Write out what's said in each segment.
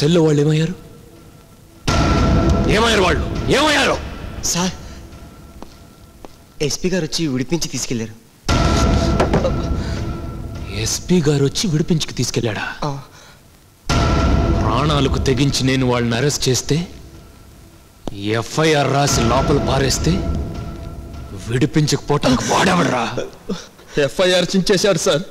సెల్లో వాళ్ళు ఏమయ్యారు? వాళ్ళు ఏమయ్యారు? సార్ ఎస్పీ గారు వచ్చి విడిపించి తీసుకెళ్లారు. ఎస్పీ గారు వచ్చి విడిపించుకు తీసుకెళ్లాడా? ప్రాణాలకు తెగించి నేను వాళ్ళని అరెస్ట్ చేస్తే, ఎఫ్ఐఆర్ రాసి లోపల పారేస్తే విడిపించకపోవటానికి వాడేవడరా? ఎఫ్ఐఆర్ చించేశాడు సార్.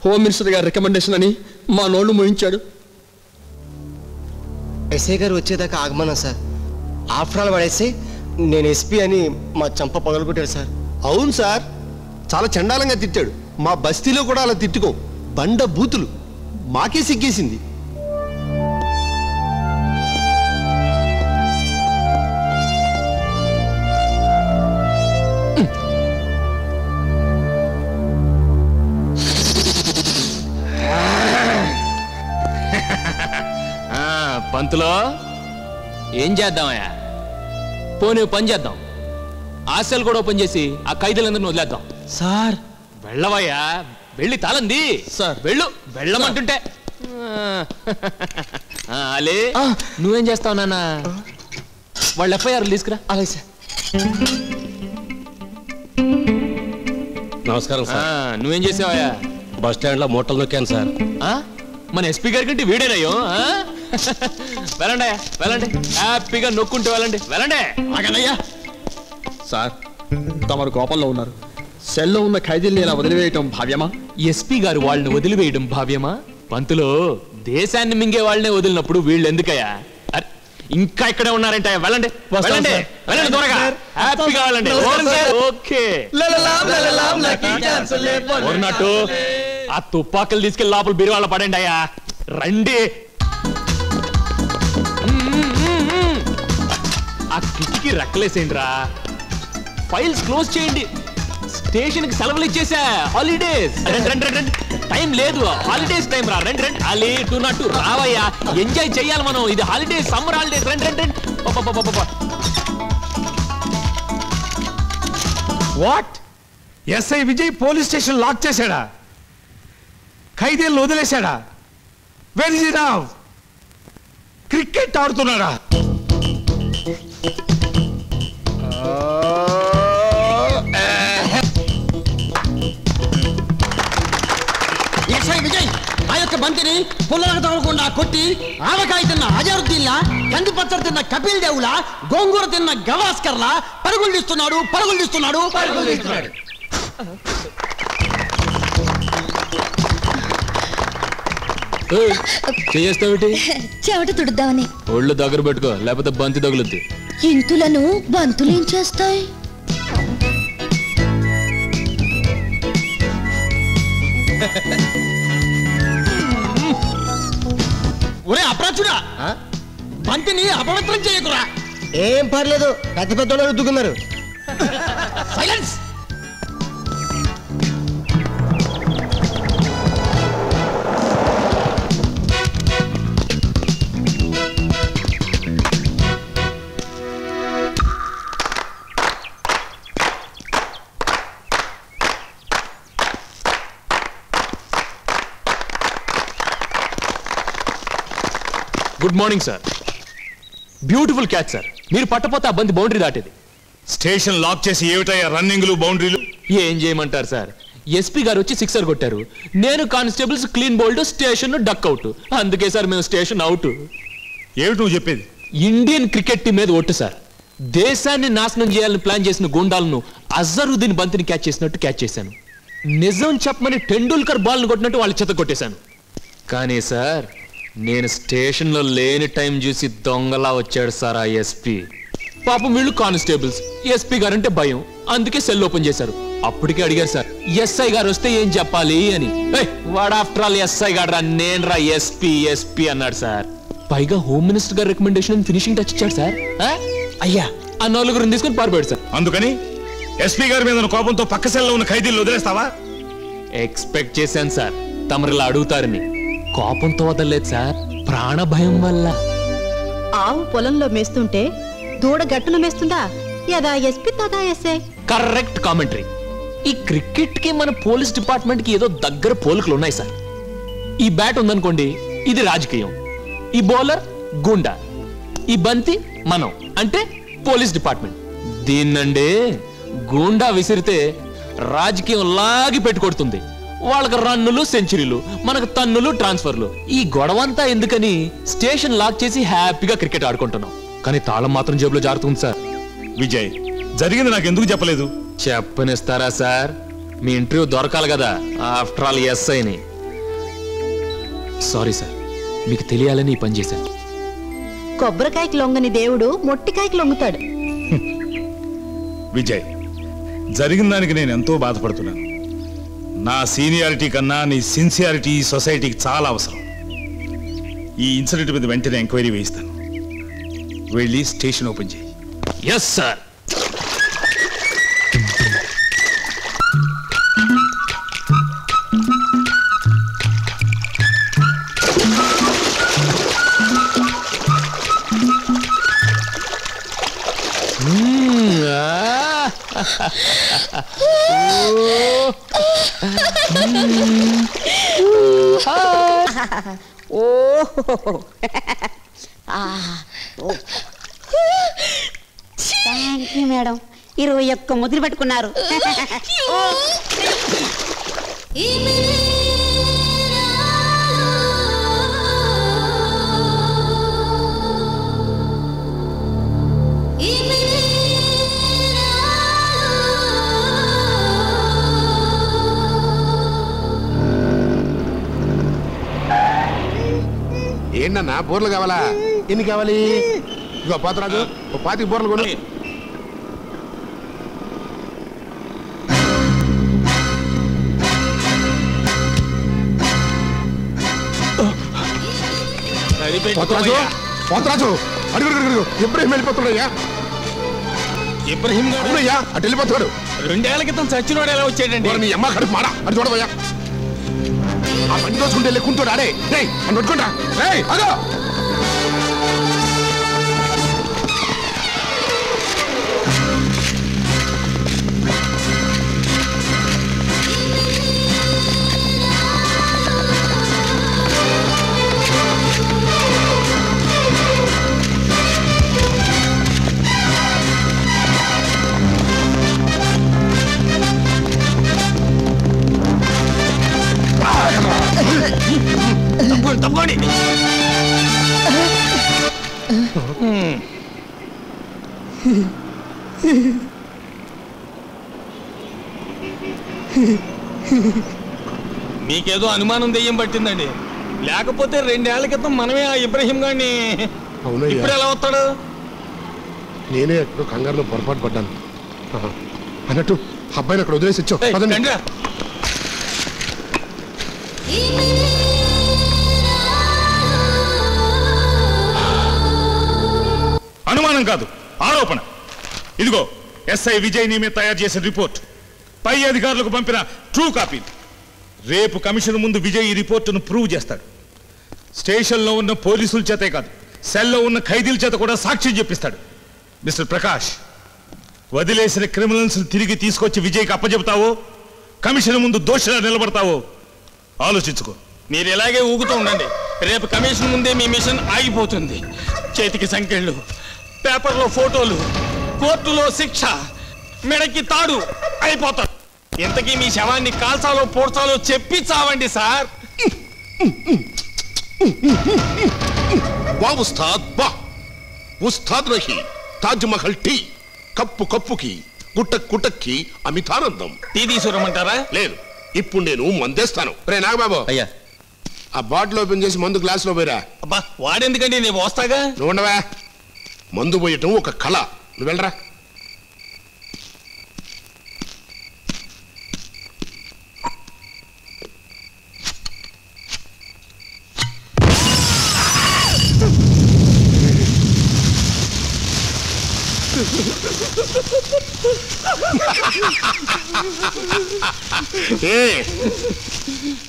హోమ్ మినిస్టర్ గారి రికమెండేషన్ అని మా నోళ్ళు మోయించాడు. ఎస్ఐ గారు వచ్చేదాకా ఆగమన్నా సార్. ఆఫ్టర్ ఆల్ వాడేసి నేను ఎస్పీ అని మా చంప పగలగొట్టాడు సార్. అవును సార్, చాలా చండాలంగా తిట్టాడు. మా బస్తీలో కూడా అలా తిట్టుకో, బండ బూతులు. మాకే సిగ్గేసింది. పంతులో ఏం చేద్దామయ్యా? పోనీ పని చేద్దాం, ఆశలు కూడా ఓపెన్ చేసి ఆ ఖైదీలందరినీ వదిలేద్దాం. సార్ వెళ్ళవయ్యా, వెళ్ళి తాళంది సార్. వెళ్ళమంటుంటే. అలే నువ్వేం చేస్తావు నాన్న? వాళ్ళు ఎఫ్ఐఆర్ తీసుకురా. అలాగే సార్. నమస్కారం సార్. నువ్వేం చేసావయ్యా? బస్ స్టాండ్ లో మూటలు నొక్కాను సార్. మన ఎస్పీ గారి కంటే వీడేనయ్యో. వెళ్ళండి వెళ్ళండి, హ్యాపీగా నొక్కుంటూ వెళ్ళండి వెళ్ళండి. ఆగనయ్యా సార్, తమరు కోపంలో ఉన్నారు. సెల్లో ఉన్న ఖైదీల్ని ఇలా వదిలివేయటం భావ్యమా? ఎస్పీ గారు వాళ్ళని వదిలివేయడం భావ్యమా? పంతులో దేశాన్ని మింగే వాళ్ళనే వదిలినప్పుడు వీళ్ళు ఎందుకయ్యా? ఇంకా ఇక్కడే ఉన్నారంట. వెళ్ళండి వెళ్ళండి వెళ్ళండి, త్వరగా హ్యాపీగా వెళ్ళండి. ఓకే ఉన్నట్టు ఆ తుపాకులు తీసుకెళ్లి లోపల బీరువాళ్ళ పడండి అయ్యా. రండి. ఆ కిటికీ రెక్కలేసేయండి రా. ఫైల్స్ క్లోజ్ చేయండి. స్టేషన్ కి సెలవులు ఇచ్చేసా, హాలిడేస్. టైం లేదు, హాలిడేస్ టైం రా. రండి రండి. అలీ 202 రావయ్యా, ఎంజాయ్ చెయ్యాలి మనం. ఇది హాలిడేస్, సమ్మర్ హాలిడేస్. రండి రండి రండి. What? SI Vijay police station lock చేశాడా? ఖైదీలను వదిలేశాడా? Where is he now? Cricket ఆడుతున్నాడా? ఎస్ఐ విజయ్ ఆ యొక్క బంతిని పుల్లలకు తగలకుండా కొట్టి, ఆవకాయ తిన్న అజరుద్దీన్లా, కంది పచ్చడి తిన్న కపిల్ దేవులా, గోంగూర తిన్న గవాస్కర్లా పరుగులు తీస్తున్నాడు. చేస్తావేటి? చెమట తుడుద్దామని. ఒళ్ళు దగ్గర పెట్టుకో, లేకపోతే బంతి తగులుద్ది. ఇంతులను బంతులు ఏం చేస్తాయి? ఒరే అప్రాచుడా, బంతిని అపవిత్రం చేయకురా. ఏం పర్లేదు, పెద్ద పెద్ద వాళ్ళు రుద్దుకున్నారు. Silence. Good morning sir. Beautiful catch sir. మీరు పట్టపోతే ఆ బంతి బౌండరీ దాటేది. స్టేషన్ లాక్ చేసి ఏమిటయ్యా రన్నింగ్లు బౌండరీలు? ఏం చేయమంటారు సార్? ఎస్పీ గారు వచ్చి సిక్సర్ కొట్టారు, నేను constables clean bowled, station duck out. అందుకే సార్ మేము స్టేషన్ అవుట్. ఏమిటి నువ్వు చెప్పేది? ఇండియన్ క్రికెట్ టీం మీద ఒట్టు సార్. దేశాన్ని నాశనం చేయాలని ప్లాన్ చేసిన గుండాలను అజరుద్దీన్ బంతిని క్యాచ్ చేసినట్టు క్యాచ్ చేశాను. నిజం చెప్పమని టెండూల్కర్ బాల్ను కొట్టినట్టు వాళ్ళ చేత కొట్టేశాను. కానీ సార్, నేను స్టేషన్లో లేని టైం చూసి దొంగలా వచ్చాడు సార్ ఆ ఎస్పీ. పాపం వీళ్ళు కానిస్టేబుల్స్, ఎస్పీ గారంటే భయం, అందుకే సెల్ ఓపెన్ చేశారు. అప్పటికే అడిగారు సార్, ఎస్ఐ గారు వస్తే ఏం చెప్పాలి అని. వాడు ఆఫ్టర్ ఆల్ ఎస్ఐ గారు రా, నేను రా ఎస్పీ అన్నాడు సార్. పైగా హోమ్ మినిస్టర్ గారి రికమెండేషన్ ఫినిషింగ్ టచ్ ఇచ్చాడు సార్. అయ్యా, ఆ నలుగురిని తీసుకుని పారిపోయాడు సార్. అందుకని ఎస్పీ గారి మీద కోపంతో పక్క సెల్లో ఉన్న ఖైదీలు వదిలేస్తావా? ఎక్స్పెక్ట్ చేశాను సార్ తమరిలా అడుగుతారని. కోపంతో వదలలేదు సార్, ప్రాణ భయం వల్ల. ఆవు పొలంలో మేస్తుంటే దూడ గట్టును మేస్తుందా? యదా ఎస్పీ తదా ఎస్ఐ. Correct commentary. ఈ క్రికెట్ కి మన పోలీస్ డిపార్ట్మెంట్ కి ఏదో దగ్గర పోలికలు ఉన్నాయి సార్. ఈ బ్యాట్ ఉందనుకోండి, ఇది రాజకీయం. ఈ బౌలర్ గుండా, ఈ బంతి మనం అంటే పోలీస్ డిపార్ట్మెంట్. దీన్నండే గుండా విసిరితే రాజకీయం లాగి పెట్టుకొడుతుంది. వాళ్ళకి రన్నులు సెంచరీలు, మనకు తన్నులు ట్రాన్స్ఫర్లు. ఈ గొడవంతా ఎందుకని స్టేషన్ లాక్ చేసి హ్యాపీగా క్రికెట్ ఆడుకుంటున్నాం. కానీ తాళం మాత్రం జేబులో జారుతుంది సార్. విజయ్, జరిగింది నాకు ఎందుకు చెప్పలేదు? చెప్పనిస్తారా సార్? మీ ఇంటర్వ్యూ దొరకాలి కదా, ఆఫ్టర్ ఆల్ ఎస్ఐని. సారీ సార్, మీకు తెలియాలని ఈ పని చేశాను. కొబ్బరికాయకి లొంగని దేవుడు మొట్టికాయకి లొంగుతాడు. విజయ్, జరిగిన దానికి నేను ఎంతో బాధపడుతున్నాను. నా సీనియారిటీ కన్నా నీ సిన్సియారిటీ సొసైటీకి చాలా అవసరం. ఈ ఇన్సిడెంట్ మీద వెంటనే ఎంక్వైరీ వేయిస్తాను. వెళ్ళి స్టేషన్ ఓపెన్ చేయి. Yes sir. Thank you madam, 21 ముద్దులు పెట్టుకున్నారు. ఏంటన్నా బోర్లు కావాలా? ఎన్ని కావాలి? ఇగో పోతరాజు, 25 బోర్లు కొను. పోతరాజు, పోతరాజు, అడుగు ఇబ్రహీం వెళ్ళిపోతున్నాయ్యా. ఇబ్రహీం అవునయ్యా, అటు వెళ్ళిపోతాడు. 2 ఏళ్ల క్రితం చచ్చినోడు ఎలా వచ్చాడండి? నీ అమ్మ కడుపు మాడా అటు చూడబోయా. ఆ బండి దోసుకుంటే లెక్కుంటాడు ఆడే. అని పట్టుకుంటా. అదో తప్పకోండి. మీకేదో అనుమానం దెయ్యం పట్టిందండి. లేకపోతే 2 ఏళ్ల క్రితం మనమే ఆ ఇబ్రహీం గారిని. ఇప్పుడు ఎలా వస్తాడు? నేనే ఎక్కడో కంగారులో పొరపాటు పడ్డాను. అన్నట్టు అబ్బాయిని అక్కడ వదిలేసి వచ్చావు. అనుమానం కాదు, ఆరోపణ. ఇదిగో ఎస్ఐ విజయ్ నీ మీద తయారు చేసిన రిపోర్ట్, పై అధికారులకు పంపిన ట్రూ కాపీ. రేపు కమిషన్ ముందు విజయ్ ఈ రిపోర్టును ప్రూవ్ చేస్తాడు. స్టేషన్లో ఉన్న పోలీసుల చేతే కాదు, సెల్లో ఉన్న ఖైదీల చేత కూడా సాక్ష్యం చెప్పిస్తాడు. మిస్టర్ ప్రకాష్, వదిలేసిన క్రిమినల్స్ తిరిగి తీసుకొచ్చి విజయ్కి అప్పచెబుతావో, కమిషన్ ముందు దోషిలా నిలబడతావో ఆలోచించుకో. మీరు ఇలాగే ఊగుతూ ఉండండి. రేపు కమిషన్ ముందే మీ మిషన్ ఆగిపోతుంది. చేతికి సంకెళ్ళు, పేపర్లో ఫోటోలు, కోర్టులో శిక్ష, మెడకి తాడు అయిపోతారు. ఇంతకీ మీ శవాన్ని కాల్చాలో పోడ్చాలో చెప్పి చావండి సార్. వా ఉస్తాద్ వా. ఉస్తాద్ రహి తాజ్ మహల్ టీ, కప్పు కప్పుకి గుట్టక్ గుట్టక్కి అమితానందం. టీ తీసుకురమ్మంటారా? లేదు, ఇప్పుడు నేను మందేస్తాను. రే నాగబాబు, అయ్యా ఆ బాటిల్ ఓపెన్ చేసి మందు గ్లాసులో పోయిరా. అబ్బా వాడెందుకండి, నేను వస్తాగా. నువ్వు ఉండవా? మందు పోయటం ఒక కళ. నువ్వు వెళ్ళరా.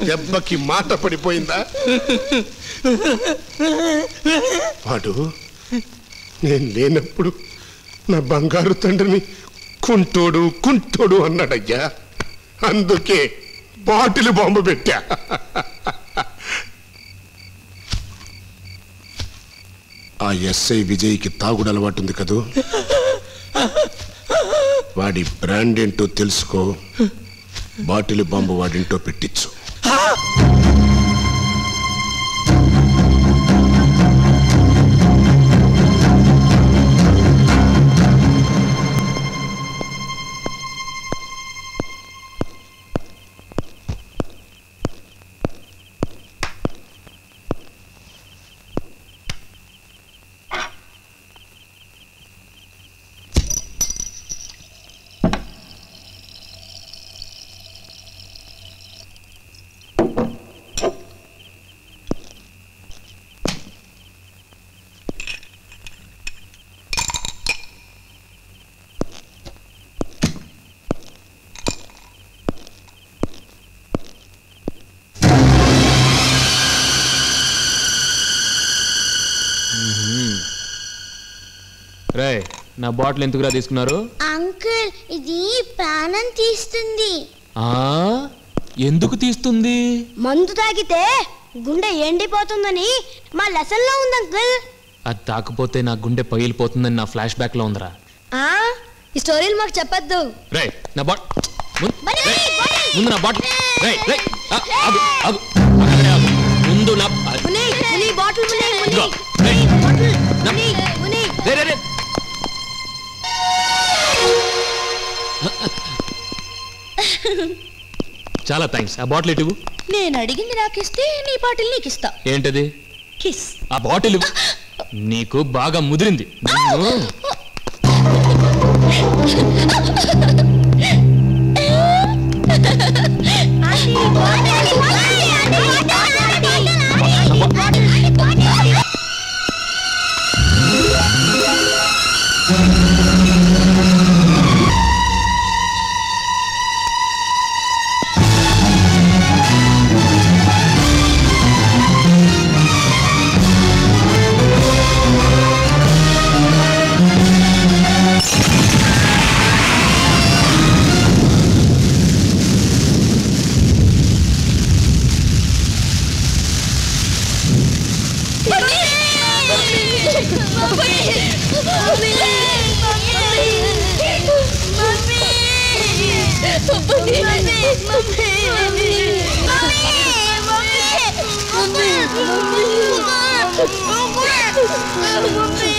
దెబ్బకి మాట పడిపోయిందా? వాడు నేను లేనప్పుడు నా బంగారు తండ్రిని కుంటోడు కుంటోడు అన్నాడయ్యా. అందుకే బాటిల్ బాంబు పెట్టా. ఆ ఎస్ఐ విజయ్కి తాగుడు అలవాటు ఉంది కదూ, వాడి బ్రాండ్ ఏంటో తెలుసుకో, బాటిల్ బాంబు వాడింటో పెట్టించు. రే, నా బాటిల్ ఎందుకురా తీసుకున్నారు? అంకుల్, ఇది ప్రాణం తీస్తుంది. ఎందుకు తీస్తుంది? మందు తాగితే గుండె ఎండిపోతుందని మా లెసన్ లో ఉంది అంకుల్. అది తాకపోతే నా గుండె పగిలిపోతుందని నా ఫ్లాష్ బ్యాక్ లో ఉందిరా. ఈ స్టోరీలు మాకు చెప్పొద్దు. రే, నా ముందు నా బాటిల్ ముందు నా బాటిల్ చాలా థ్యాంక్స్. ఆ బాటిల్ ఇటు. నేను అడిగింది నాకిస్తే నీ బాటిల్ నీకు ఇస్తా. ఏంటది? కిస్. ఆ బాటిల్ నీకు బాగా ముదిరింది. Mummy!